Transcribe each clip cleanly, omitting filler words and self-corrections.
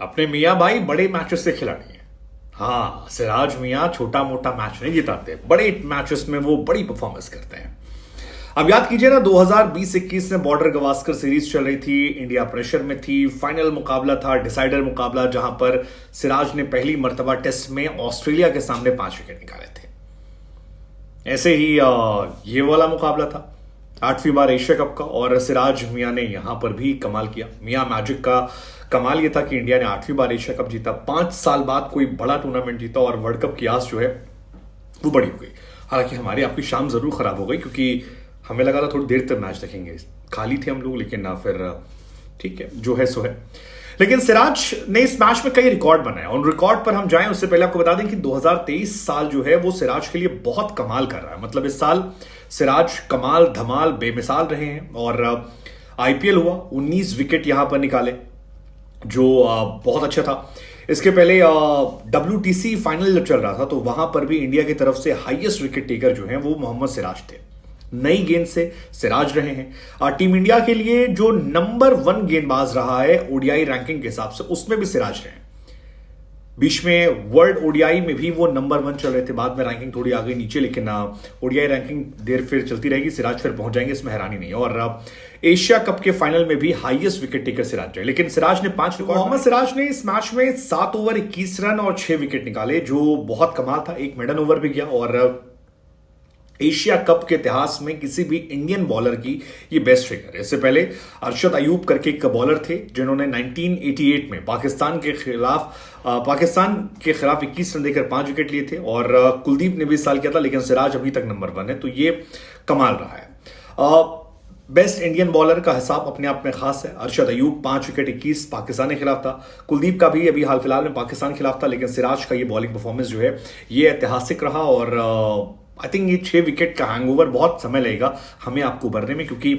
अपने मियाँ भाई बड़े मैचेस से खिलाड़ी हैं। हाँ, सिराज मियाँ छोटा मोटा मैच नहीं जिताते, बड़े मैचेस में वो बड़ी परफॉर्मेंस करते हैं। अब याद कीजिए ना, 2020-21 में बॉर्डर गवास्कर सीरीज चल रही थी, इंडिया प्रेशर में थी, फाइनल मुकाबला था, डिसाइडर मुकाबला, जहां पर सिराज ने पहली मर्तबा टेस्ट में ऑस्ट्रेलिया के सामने 5 विकेट निकाले थे। ऐसे ही ये वाला मुकाबला था 8वीं बार एशिया कप का, और सिराज मियां ने यहां पर भी कमाल किया। मियां मैजिक का कमाल ये था कि इंडिया ने 8वीं बार एशिया कप जीता, 5 साल बाद कोई बड़ा टूर्नामेंट जीता, और वर्ल्ड कप की आस जो है वो बड़ी हो गई। हालांकि हमारी आपकी शाम जरूर खराब हो गई, क्योंकि हमें लगा था थोड़ी देर तक मैच देखेंगे, खाली थे हम लोग, लेकिन ना, फिर ठीक है, जो है सो है। लेकिन सिराज ने इस मैच में कई रिकॉर्ड बनाए। उन रिकॉर्ड पर हम जाएं उससे पहले आपको बता दें कि 2023 साल जो है वो सिराज के लिए बहुत कमाल कर रहा है। मतलब इस साल सिराज कमाल धमाल बेमिसाल रहे हैं, और आईपीएल हुआ, 19 विकेट यहां पर निकाले, जो बहुत अच्छा था। इसके पहले WTC फाइनल जब चल रहा था तो वहां पर भी इंडिया की तरफ से हाईएस्ट विकेट टेकर जो हैं वो मोहम्मद सिराज थे। नई गेंद से सिराज रहे हैं। टीम इंडिया के लिए जो नंबर 1 गेंदबाज रहा है ओडीआई रैंकिंग के हिसाब से, उसमें भी सिराज रहे हैं। बीच में वर्ल्ड ओडीआई में भी वो नंबर 1 चल रहे थे, बाद में रैंकिंग थोड़ी आ गई नीचे, लेकिन ओडीआई रैंकिंग देर फिर चलती रहेगी, सिराज फिर पहुंच जाएंगे, इसमें हैरानी नहीं। और एशिया कप के फाइनल में भी हाईएस्ट विकेट टेकर सिराज रहे, लेकिन सिराज ने 5 रिकॉर्ड। मोहम्मद सिराज ने इस मैच में 7 ओवर 21 रन और 6 विकेट निकाले, जो बहुत कमाल था। एक मेडन ओवर भी गया, और एशिया कप के इतिहास में किसी भी इंडियन बॉलर की ये बेस्ट फिगर है। इससे पहले अरशद अयूब करके एक बॉलर थे, जिन्होंने 1988 में पाकिस्तान के खिलाफ 21 रन देकर 5 विकेट लिए थे, और कुलदीप ने भी इस साल किया था, लेकिन सिराज अभी तक नंबर 1 है, तो ये कमाल रहा है। बेस्ट इंडियन बॉलर का हिसाब अपने आप में खास है। अरशद अयूब 5 विकेट 21 पाकिस्तान के खिलाफ था, कुलदीप का भी अभी हाल फिलहाल में पाकिस्तान के खिलाफ था, लेकिन सिराज का ये बॉलिंग परफॉर्मेंस जो है ये ऐतिहासिक रहा। और आई थिंक ये 6 विकेट का हैंगओवर बहुत समय लगेगा हमें आपको उभरने में, क्योंकि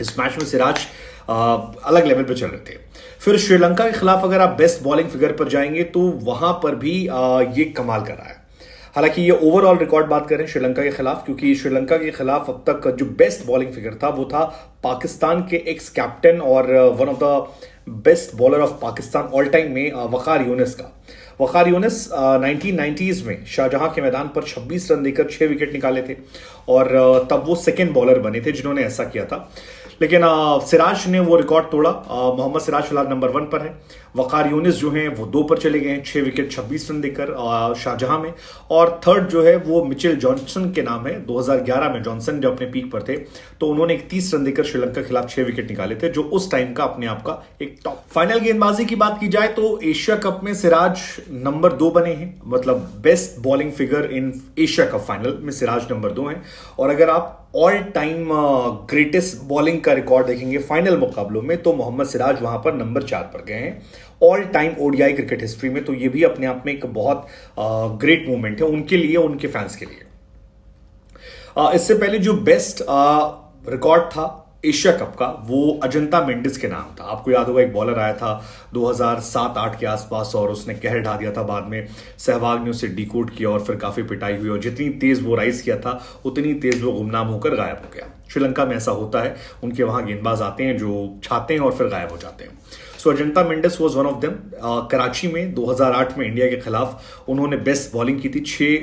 इस मैच में सिराज अलग लेवल पे चल रहे थे। फिर श्रीलंका के खिलाफ अगर आप बेस्ट बॉलिंग फिगर पर जाएंगे तो वहां पर भी ये कमाल कर रहा है। हालांकि ये ओवरऑल रिकॉर्ड बात करें श्रीलंका के खिलाफ, क्योंकि श्रीलंका के खिलाफ अब तक जो बेस्ट बॉलिंग फिगर था वो था पाकिस्तान के एक्स कैप्टन और one of the best bowler of Pakistan all time में वकार यूनिस का। वकार यूनिस 1990s में शाहजहां के मैदान पर 26 रन देकर 6 विकेट निकाले थे, और तब वो सेकेंड बॉलर बने थे जिन्होंने ऐसा किया था। लेकिन सिराज ने वो रिकॉर्ड तोड़ा। मोहम्मद सिराज फिलहाल नंबर 1 पर है। वकार यूनिस जो हैं वो 2 पर चले गए हैं, 6 विकेट 26 रन देकर शाहजहां में। और थर्ड जो है वो मिचेल जॉनसन के नाम है। 2011 में जॉनसन जब अपने पीक पर थे तो उन्होंने 31 रन देकर श्रीलंका के खिलाफ 6 विकेट निकाले थे, जो उस टाइम का अपने आप का एक टॉप। फाइनल गेंदबाजी की बात की जाए तो एशिया कप में सिराज नंबर 2 बने हैं, मतलब best bowling figure in Asia cup final में सिराज नंबर 2 हैं। और अगर आप ऑल टाइम ग्रेटेस्ट बॉलिंग का रिकॉर्ड देखेंगे फाइनल मुकाबलों में तो मोहम्मद सिराज वहां पर नंबर 4 पर गए हैं all time ODI cricket history में। तो ये भी अपने आप में एक बहुत ग्रेट मूवमेंट है उनके लिए, उनके फैंस के लिए। इससे पहले जो बेस्ट रिकॉर्ड था एशिया कप का वो अजंता मेंडिस के नाम था। आपको याद होगा एक बॉलर आया था 2007-8 के आसपास और उसने कहर ढा दिया था। बाद में सहवाग ने उसे डिकोड किया और फिर काफी पिटाई हुई, और जितनी तेज वो राइज किया था उतनी तेज वो गुमनाम होकर गायब हो गया। श्रीलंका में ऐसा होता है, उनके वहां गेंदबाज आते हैं जो छाते हैं और फिर गायब हो जाते हैं। So Ajantha Mendis was one of them. Karachi में 2008 में इंडिया के खिलाफ उन्होंने बेस्ट बॉलिंग की थी, 6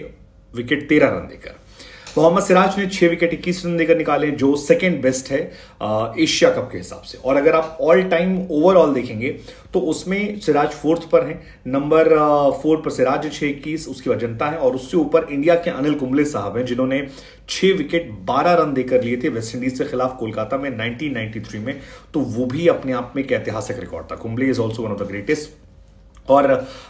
विकेट 13 रन देकर। मोहम्मद सिराज ने 6 विकेट 21 रन देकर निकाले, जो सेकेंड बेस्ट है एशिया कप के हिसाब से। और अगर आप ऑल टाइम ओवरऑल देखेंगे तो उसमें सिराज 4th पर है। नंबर 4 पर सिराज है 6-21, उसकी अजंता है, और उससे ऊपर इंडिया के अनिल कुंबले साहब हैं जिन्होंने 6 विकेट 12 रन देकर लिए थे वेस्ट इंडीज के खिलाफ कोलकाता में 1993 में। तो वो भी अपने आप में एक ऐतिहासिक रिकॉर्ड था। Kumble is also one of the greatest. और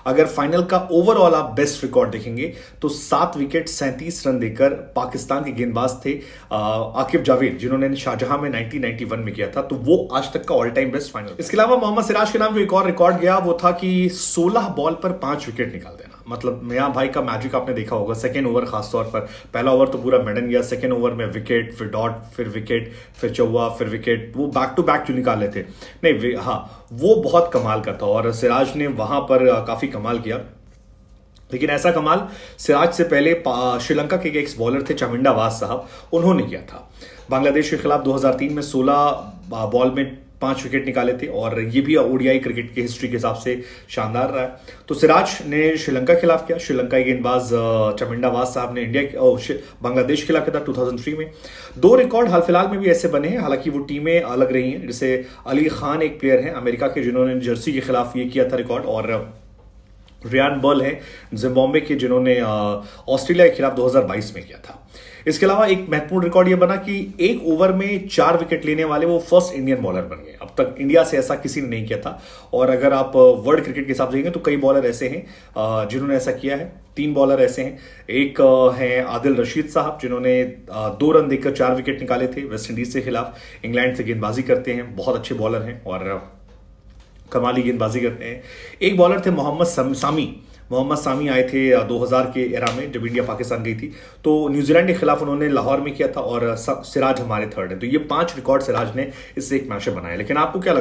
अगर फाइनल का ओवरऑल आप बेस्ट रिकॉर्ड देखेंगे तो 7 विकेट 37 रन देकर पाकिस्तान के गेंदबाज थे आकिब जावेद, जिन्होंने शाहजहां में 1991 में किया था। तो वो आज तक का ऑल टाइम बेस्ट फाइनल। इसके अलावा मोहम्मद सिराज के नाम जो एक और रिकॉर्ड गया वो था कि 16 बॉल पर 5 विकेट निकाल देना। मतलब मियां भाई का मैजिक आपने देखा होगा। सेकेंड ओवर खासतौर पर, पहला ओवर तो पूरा मेडन गया, सेकेंड ओवर में विकेट, फिर डॉट, फिर विकेट, फिर चौवा, फिर विकेट, वो बैक टू बैक जो निकाले थे, नहीं हाँ, वो बहुत कमाल का था। और सिराज ने वहां पर काफी कमाल किया। लेकिन ऐसा कमाल सिराज से पहले श्रीलंका के एक्स बॉलर थे चामिंडा वास साहब, उन्होंने किया था। बांग्लादेश के खिलाफ 2003 में 16 बॉल में 5 विकेट निकाले थे और ये भी ओडीआई क्रिकेट की हिस्ट्री के हिसाब से शानदार रहा है। तो सिराज ने श्रीलंका के खिलाफ किया, श्रीलंका के गेंदबाज चमिंडा वास साहब ने बांग्लादेश के खिलाफ किया था 2003 में। 2 रिकॉर्ड हाल फिलहाल में भी ऐसे बने हैं, हालांकि वो टीमें अलग रही हैं। जैसे अली खान एक प्लेयर हैं अमेरिका के जिन्होंने जर्सी के खिलाफ ये किया था रिकॉर्ड, और रियान बर्ल है जिम्बाब्वे के जिन्होंने ऑस्ट्रेलिया के खिलाफ 2022 में किया था। इसके अलावा एक महत्वपूर्ण रिकॉर्ड यह बना कि एक ओवर में 4 विकेट लेने वाले वो फर्स्ट इंडियन बॉलर बन गए। अब तक इंडिया से ऐसा किसी ने नहीं किया था, और अगर आप वर्ल्ड क्रिकेट के हिसाब से देखेंगे तो कई बॉलर ऐसे हैं जिन्होंने ऐसा किया है। 3 बॉलर ऐसे हैं, एक हैं आदिल रशीद साहब जिन्होंने 2 रन देकर 4 विकेट निकाले थे वेस्ट इंडीज के खिलाफ। इंग्लैंड से गेंदबाजी करते हैं, बहुत अच्छे बॉलर हैं और कमाली गेंदबाजी करते हैं। एक बॉलर थे मोहम्मद सामी आए थे 2000 के एरा में जब इंडिया पाकिस्तान गई थी, तो न्यूजीलैंड के खिलाफ उन्होंने लाहौर में किया था, और सिराज हमारे थर्ड है। तो ये 5 रिकॉर्ड सिराज ने इससे एक मैच बनाया। लेकिन आपको क्या लगता है